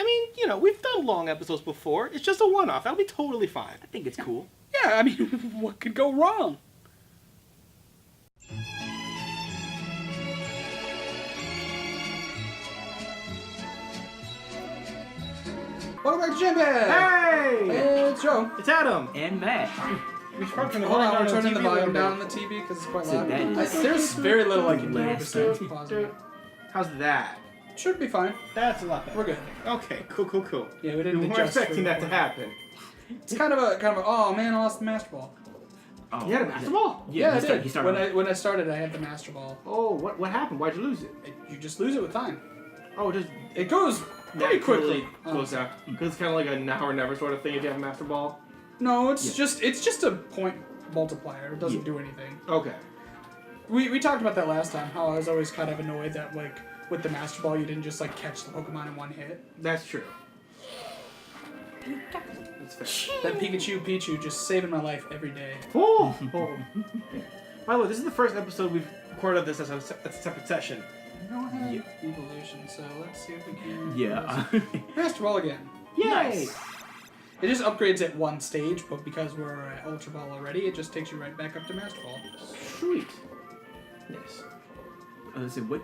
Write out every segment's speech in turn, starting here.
I mean, you know, we've done long episodes before. It's just a one-off. That'll be totally fine. I think it's cool. Yeah, I mean, what could go wrong? Welcome back to Champion! Hey! It's Joe. It's Adam. And Matt. We should probably turn the Hold on, volume we're down turning the on TV a volume little down on the TV because it's quite So loud. that is- There's very little I can do Last besides time. pausing it. How's that? Should be fine. That's a lot better. We're good. Okay, cool. Yeah, we We didn't weren't adjust expecting for- that to happen. It's kind of a oh man, I lost the master ball. Oh, You had a master ball? Yeah, I did. He started. When I started, I had the master ball. Oh, what happened? Why'd you lose it? You just lose it with time. Oh, just It goes pretty quickly. Goes out. Because it's kind of like a now or never sort of thing if you have a master ball. No, it's just a point multiplier. It doesn't do anything. Okay. We talked about that last time. How I was always kind of annoyed that like with the master ball you didn't just like catch the Pokemon in one hit. That's true. That's fair. That Pichu just saving my life every day. Oh. By the way, this is the first episode we've recorded this as a separate session. We don't have evolution, so let's see if we can. Yeah. Master ball again. Yay! Nice. It just upgrades at one stage, but because we're at Ultra Ball already, it just takes you right back up to Master Ball. Sweet. Yes. So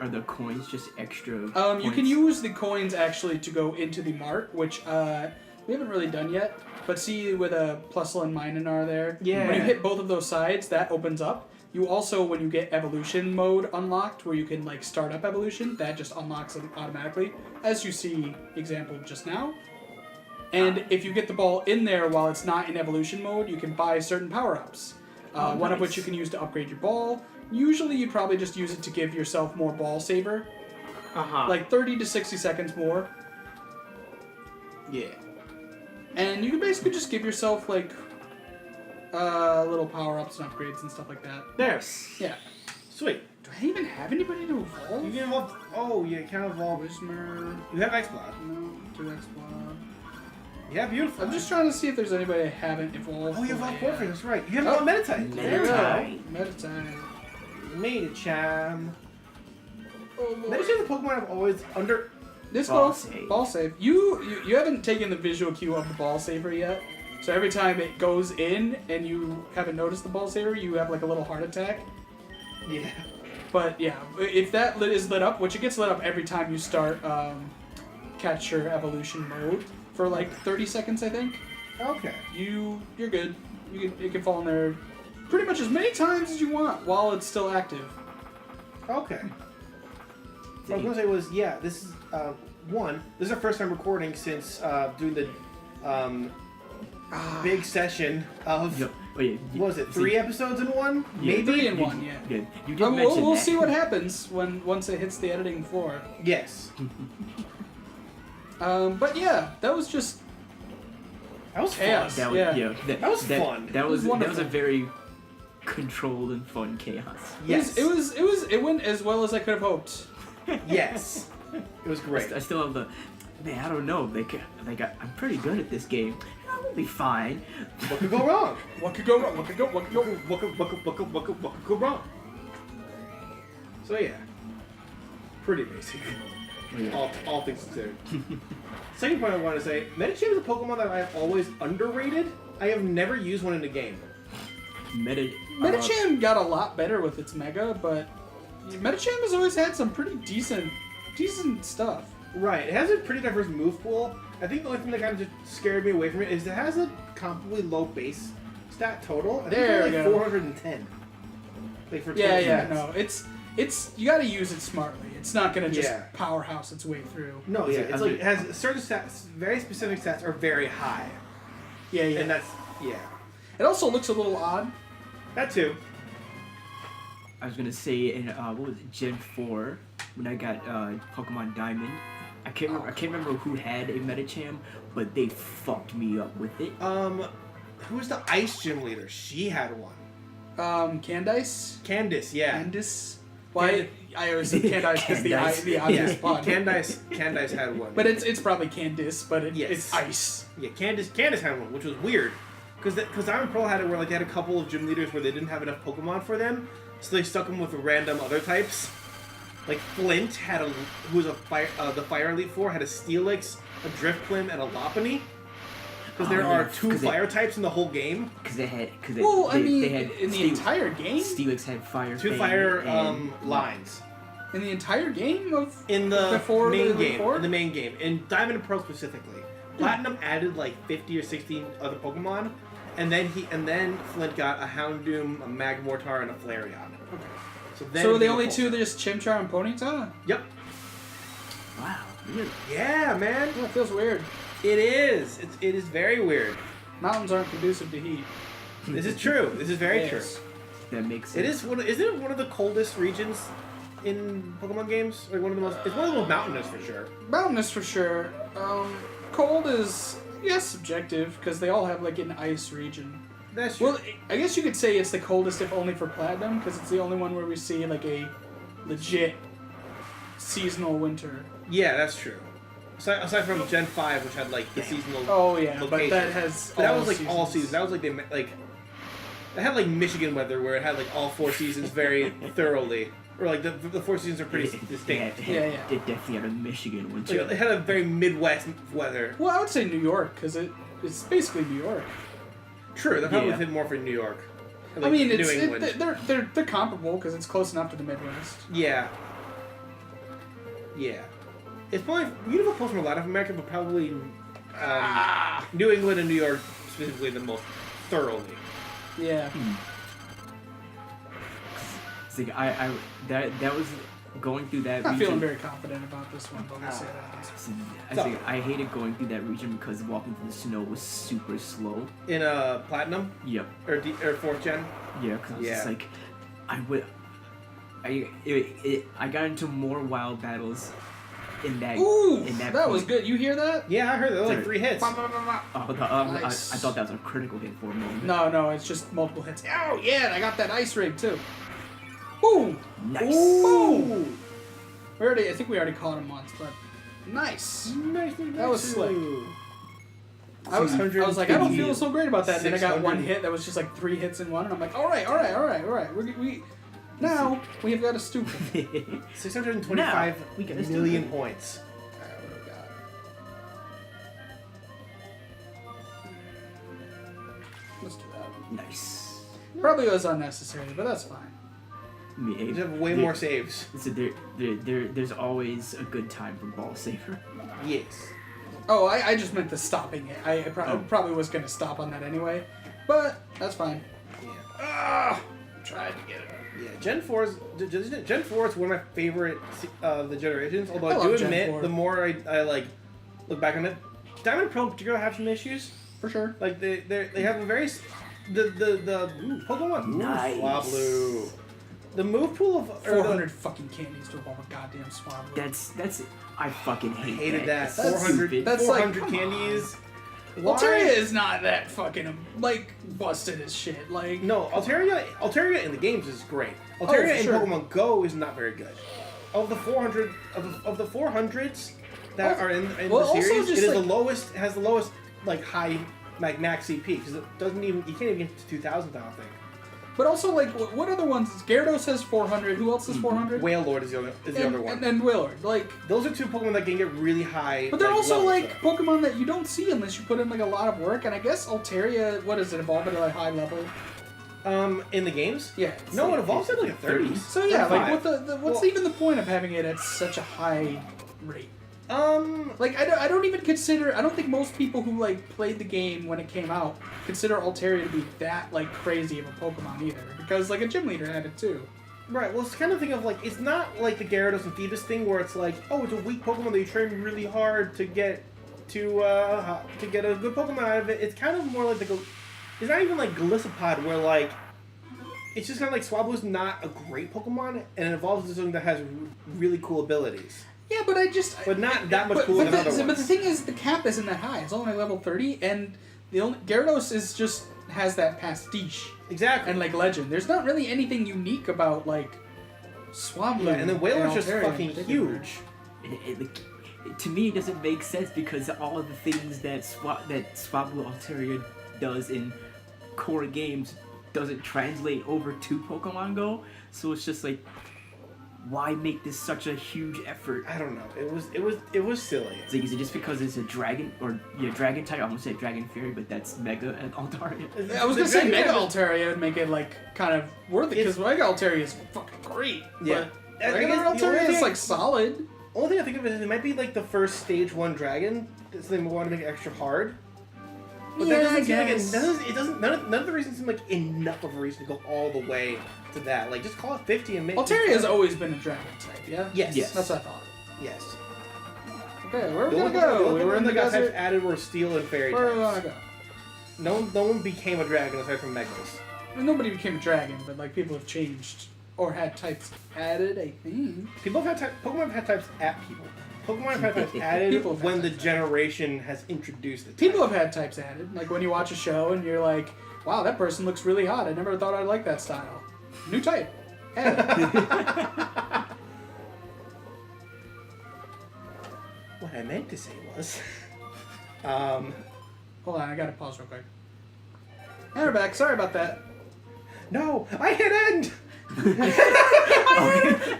are the coins just extra? You points? can use the coins actually to go into the mart, which we haven't really done yet. But see with a Plusle and Mininar there, Yeah. when you hit both of those sides, that opens up. You also, when you get evolution mode unlocked, where you can like start up evolution, that just unlocks it automatically, as you see example just now. And if you get the ball in there while it's not in evolution mode, you can buy certain power-ups. One of which you can use to upgrade your ball. Usually you'd probably just use it to give yourself more ball saver. Like 30 to 60 seconds more. Yeah. And you can basically just give yourself like little power-ups and upgrades and stuff like that. There. Yeah. Sweet. Do I even have anybody to evolve? You can evolve. Oh, yeah, you can't evolve. Whismer. You have X-Blood. No, 2x1. Yeah, beautiful. I'm just trying to see if there's anybody I haven't evolved. Oh, you have for all yet. Porphyry, that's right. You have Meditite. There we go. Meditite. Meditite. Medicham. Oh, Lord. Meditite is a Pokemon I've always under... This Ball ball save. Ball save. You haven't taken the visual cue of the ball saver yet. So every time it goes in and you haven't noticed the ball saver, you have like a little heart attack. Yeah. But yeah, if that is lit up, which it gets lit up every time you start catch your evolution mode for like 30 seconds, I think. Okay. You're good. It can fall in there pretty much as many times as you want while it's still active. Okay. What I was going to say was, yeah, this is, this is our first time recording since doing the big session of, Yep. Oh, yeah. what was it, 3 episodes in one? Yeah. Maybe? 3 in 1, yeah. Good. You did mention We'll that. see what happens once it hits the editing floor. Yes. But yeah, that was just That was chaos. fun. That was, Yeah. that was fun. That was wonderful. a very controlled and fun chaos. Yes. It went as well as I could have hoped. Yes. It was great. I still have I don't know. I'm pretty good at this game. I'll be fine. What could go wrong? What could go wrong? What could go? What could go? What could go wrong? So yeah. Pretty basic. Oh, yeah. All things considered. Second point I want to say, Medicham is a Pokemon that I've always underrated. I have never used one in a game. Medicham got a lot better with its Mega, but Medicham has always had some pretty decent stuff. Right, it has a pretty diverse move pool. I think the only thing that kind of just scared me away from it is it has a comparably low base stat total. I think There it's we only go. 410. Like for 12 Yeah, minutes. no, it's you got to use it smartly. It's not gonna just Yeah. powerhouse its way through. No, yeah, it's like it has certain stats, very specific stats are very high. Yeah. And that's, yeah. It also looks a little odd. That too. I was gonna say in what was it, Gen 4 when I got Pokemon Diamond. I can't remember who had a Medicham, but they fucked me up with it. Who's the Ice Gym leader? She had one. Candice. Candice, yeah. Candice. Why I always say Candice because the obvious pun. Candice had one. But it's probably Candice, but Yes. it's ice. Yeah, Candice had one, which was weird. Because Diamond Pearl had it where like they had a couple of gym leaders where they didn't have enough Pokemon for them, so they stuck them with random other types. Like Flint had who was a fire, the Fire Elite Four had a Steelix, a Drifblim, and a Lopunny. Because there are two fire types in the whole game. Because they had. They had in the entire game. Steelix had fire. Two fire lines. In the entire game of in the before main the game. Four? In the main game, in Diamond and Pearl specifically, Platinum added like 50 or 60 other Pokemon, and then Flint got a Houndoom, a Magmortar, and a Flareon. Okay. So the only two, they're just Chimchar and Ponyta? Yep. Wow. Really? Yeah, man. Yeah, it feels weird. It is. It is very weird. Mountains aren't conducive to heat. This is true. This is very true. That makes sense. It is. Isn't it one of the coldest regions in Pokemon games? Like one of the most. It's one of the most mountainous for sure. Mountainous for sure. Cold is subjective because they all have like an ice region. That's true. Well, I guess you could say it's the coldest if only for Platinum because it's the only one where we see like a legit seasonal winter. Yeah, that's true. Aside from Gen 5, which had like the seasonal. Oh yeah, location. but that has. But that was like all seasons. That was like it had like Michigan weather where it had like all 4 seasons very thoroughly. Or like the 4 seasons are pretty distinct. Yeah. It definitely had a Michigan winter. Like, it had a very Midwest weather. Well, I would say New York because it's basically New York. True, that probably fit more for New York. Like I mean, New England. they're comparable because it's close enough to the Midwest. Yeah. Yeah. It's probably beautiful post from a lot of America, but probably New England and New York specifically the most thoroughly. Yeah. It's like that was going through that. I'm not region. feeling very confident about this one, but we'll see what happens. I hated going through that region because walking through the snow was super slow. In Platinum? Yep. Or 4th Gen? Yeah, because it's just like I got into more wild battles in that. Ooh, in that was good. You hear that? Yeah, I heard that. That was like 3 hits. Nice. I thought that was a critical hit for a moment. No, it's just multiple hits. Oh yeah, I got that ice rig too. Boom! Nice. Boom! I think we already caught him once, but nice. That was slick. I was like, I don't feel so great about that. And then I got one hit that was just like 3 hits in one, and I'm like, all right. Now we have got a stupid. 625 million points. Alright, what do we got? Let's do that. Nice. Probably was unnecessary, but that's fine. You have way more saves. So there's always a good time for Ball Saver. Yes. Oh, I just meant the stopping it. I probably was going to stop on that anyway, but that's fine. Yeah. Tried to get it. Yeah, Gen 4 is one of my favorite the generations. Although I do Gen admit, 4. the more I like look back on it, Diamond and Pearl particularly have some issues. For sure. Like they have a very the Pokemon Nice. Swablu. The move pool of 400 fucking candies to evolve a goddamn Swablu. That's I fucking hated that. That's 400 stupid. That's like, 400 candies. Altaria is not that fucking like busted as shit. Like no, Altaria in the games is great. Altaria in Pokemon Go is not very good. Of the 400 of the 400s that are in the series, it is the lowest. Has the lowest like high max CP because it doesn't even you can't even get to 2000. I don't think. But also, like, what other ones? Gyarados has 400. Who else has 400? Wailord is the other one. And Wailord. Like, those are 2 Pokemon that can get really high. But they're also, levels, like, Pokemon that you don't see unless you put in, like, a lot of work. And I guess Altaria, what is it, evolved at a high level? In the games? Yeah. No, it evolves at, like, a 30s. So, yeah, like, what's even the point of having it at such a high rate? Like, I don't even consider... I don't think most people who, like, played the game when it came out consider Altaria to be that, like, crazy of a Pokemon either. Because, like, a gym leader had it, too. Right, well, it's kind of thing of, like, it's not like the Gyarados and Phoebus thing where it's like, oh, it's a weak Pokemon that you train really hard to get a good Pokemon out of it. It's kind of more like it's not even like Golisopod where, like, it's just kind of like Swablu's not a great Pokemon and it evolves into something that has really cool abilities. Yeah, but But not that much cooler than other ones. But the thing is, the cap isn't that high. It's only like level 30, and the only Gyarados has that pastiche. Exactly. And, like, legend. There's not really anything unique about, like, Swablu. Yeah, and then Wailord's just fucking huge. To me, it doesn't make sense because all of the things that Swablu Altaria does in core games doesn't translate over to Pokemon Go. So it's just like why make this such a huge effort? I don't know. It was silly. It's like, is it just because it's a dragon or dragon type? I almost said dragon fury, but that's Mega and Altaria. I was The gonna say dragon Mega type Altaria would make it like kind of worthy because Mega Altaria is fucking great. Yeah. But I Regular guess the only Altaria is thing- like solid. Only thing I think of is it might be like the first stage 1 dragon. So they want to make it extra hard. But that doesn't seem like it doesn't. None of the reasons seem like enough of a reason to go all the way to that. Like just call it 50 and make. Altaria has always been a dragon type, yeah. Yes. That's what I thought. Yes. Okay, where are we The gonna only go? We were in the that got types desert. added were steel and fairy Where are we types. gonna go? No one became a dragon aside from Megas. Nobody became a dragon, but like people have changed or had types added. I think. Pokemon have had types at people. Pokemon have had types added People have had when the types generation has introduced it. People have had types added. Like when you watch a show and you're like, "Wow, that person looks really hot. I never thought I'd like that style." New type. Added. What I meant to say was, Hold on, I gotta pause real quick. And we're back. Sorry about that. no, I hit end.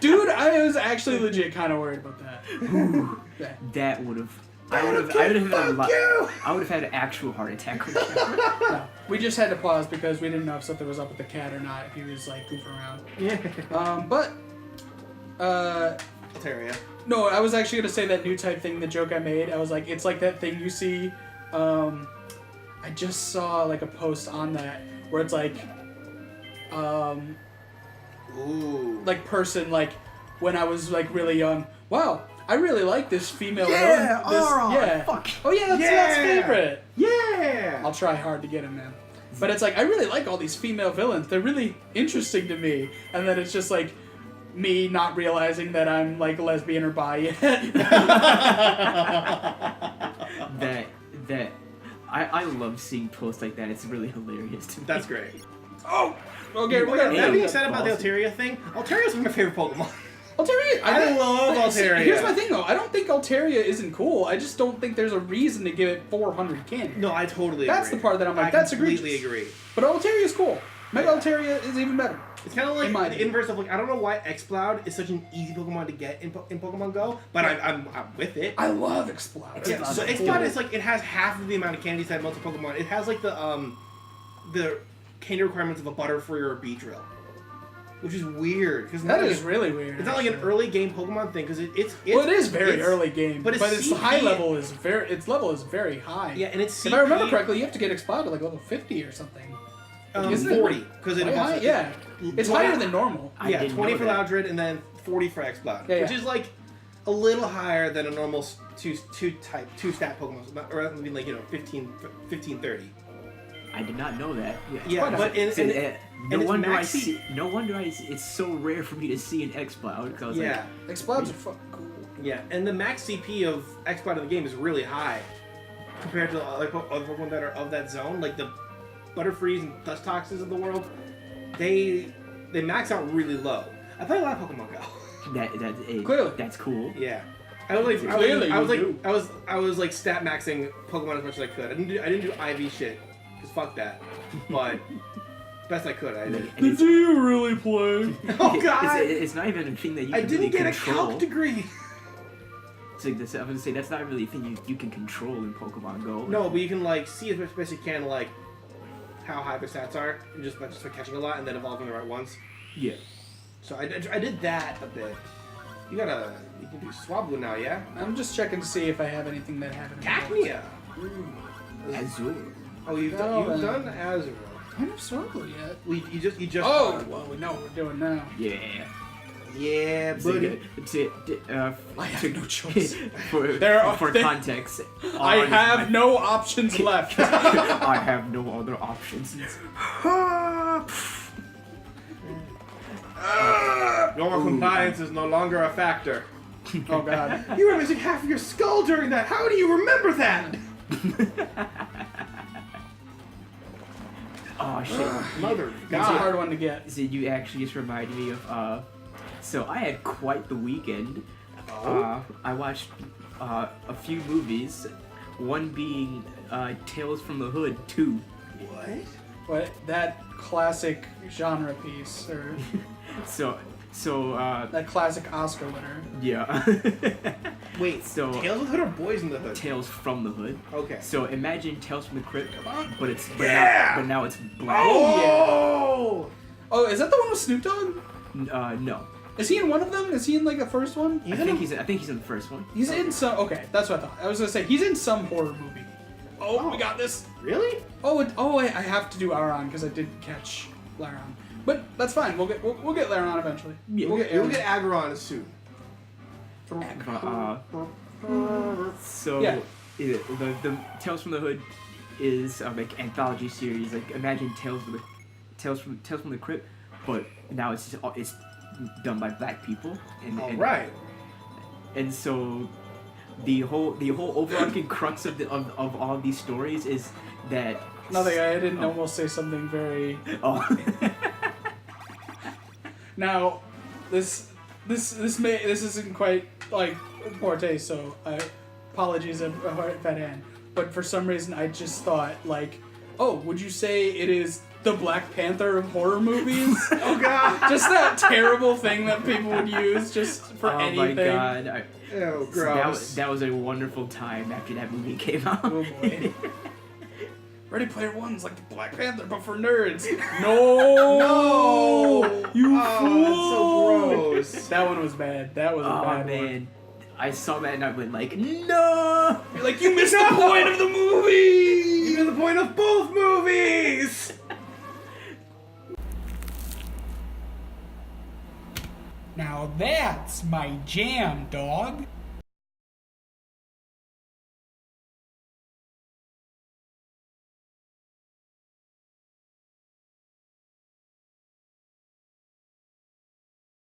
Dude, I was actually legit kind of worried about that. Ooh, Yeah. that would have. I would have had a Fuck lot. you! I would have had an actual heart attack with that. No, we just had to pause because we didn't know if something was up with the cat or not. If he was like goofing around. Altaria. No, I was actually gonna say that new type thing. The joke I made. I was like, it's like that thing you see. I just saw like a post on that where it's like, Ooh. like person like when I was like really young. Wow, I really like this female. Yeah, villain. This, alright, yeah. fuck. Oh yeah, that's Yeah. Matt's favorite. Yeah. I'll try hard to get him, man. But it's like I really like all these female villains. They're really interesting to me. And then it's just like me not realizing that I'm like lesbian or bi yet. that I love seeing posts like that. It's really hilarious to me. That's great. Oh, okay. We're That gonna being said about the Altaria thing, Altaria's one of my favorite Pokemon. Altaria. I love Altaria. Here's my thing though. I don't think Altaria isn't cool. I just don't think there's a reason to give it 400 candy. No, I totally That's agree. the part that I'm like, I that's completely egregious. agree. But Altaria is cool. Mega Altaria is even better. It's kind of In my like the opinion. inverse of like I don't know why Exploud is such an easy Pokemon to get in Pokemon Go, but I'm with it. I love Explode. Yeah, so Exploud is like it has half of the amount of candies that most Pokemon. It has like the candy requirements of a Butterfree or a Beedrill, which is weird because That is really weird. It's not like an actually. early game Pokemon thing because it's Well, it is very it's- early game, but but its its high CP level is its level is very high. Yeah, and it's If I remember correctly, you have to get Explode at like level 50 or something. Isn't it 40 because it Quite high? has Yeah, it's higher than normal. I Yeah, didn't 20 know for that. Loudred and then 40 for Exploud, Yeah, which yeah. is like a little higher than a normal two stat Pokemon, or I mean like 15, 30. I did not know that. Yeah, quite but high. So, no it's wonder I maxi- see. No wonder it's so rare for me to see an Exploud because I was Yeah, Explodes are fucking cool. yeah, and the max CP of Exploud in the game is really high compared to other Pokemon that are of that zone, like the Butterfrees and Dustoxes of the world. They max out really low. I play a lot of Pokemon Go. Clearly. That's cool. Yeah. I was like, Clearly I was you like, do. I was like stat maxing Pokemon as much as I could. I didn't do IV shit, cause fuck that. But best I could, I did. And it's, Do you really play? Oh god! it's not even a thing that you I can didn't really get control. a calc degree. It's like this, I was gonna say that's not really a thing you can control in Pokemon Go. No, but you can like see as much as you can like how high their stats are, and just by catching a lot and then evolving the right ones. Yeah. So I did that a bit. You can do Swablu now, yeah? I'm just checking to see if I have anything that happened. Cacnea. Azure. Oh, you've No, done Azure. I don't have Swablu yet. Well, you just. Oh, well, we know what we're doing now. Yeah. Yeah, So buddy. I have no choice. for There context, I on have my- no options left. I have no other options. Normal compliance is no longer a factor. Oh god. You were missing half of your skull during that. How do you remember that? Oh shit. Mother That's a hard God. one to get. So you actually just reminded me of so I had quite the weekend. I watched a few movies, one being Tales from the Hood 2. What? What that classic genre piece or So So That classic Oscar winner. yeah. Wait, So- Tales of the Hood or Boys in the Hood? Tales from the Hood. Okay. So imagine Tales from the Crypt, but it's Yeah! but now it's black. Oh! Oh, is that the one with Snoop Dogg? No. Is he in one of them? Is he in like the first one? I think he's in the first one. He's in some. Okay, that's what I thought. I was gonna say he's in some horror movie. Oh, Oh. we got this. Really? I have to do Laron because I did catch Laron. But that's fine. We'll get Laron eventually. Yeah. We'll get You'll Aaron. get Agron soon. So Yeah. the Tales from the Hood is like anthology series. Like imagine Tales from the Crypt, but now it's done by black people. All right. And so the whole overarching crux of all these stories is that Nothing. I didn't Oh. almost say something very. oh Now, this isn't quite like poor taste. So apologies if that hand. But for some reason, I just thought like, oh, would you say it is the Black Panther of horror movies? Oh god. Just that terrible thing that people would use just for oh anything. my god. Oh, That gross. was a wonderful time after that movie came out. Oh boy. Ready Player One's like the Black Panther, but for nerds. No! No! You Oh, fool! that's so gross. That one was bad. That was a Oh bad man. one. I saw that and I went like, no! You're like, you missed the point of the movie! Even the point of both movies! Now that's my jam, dog.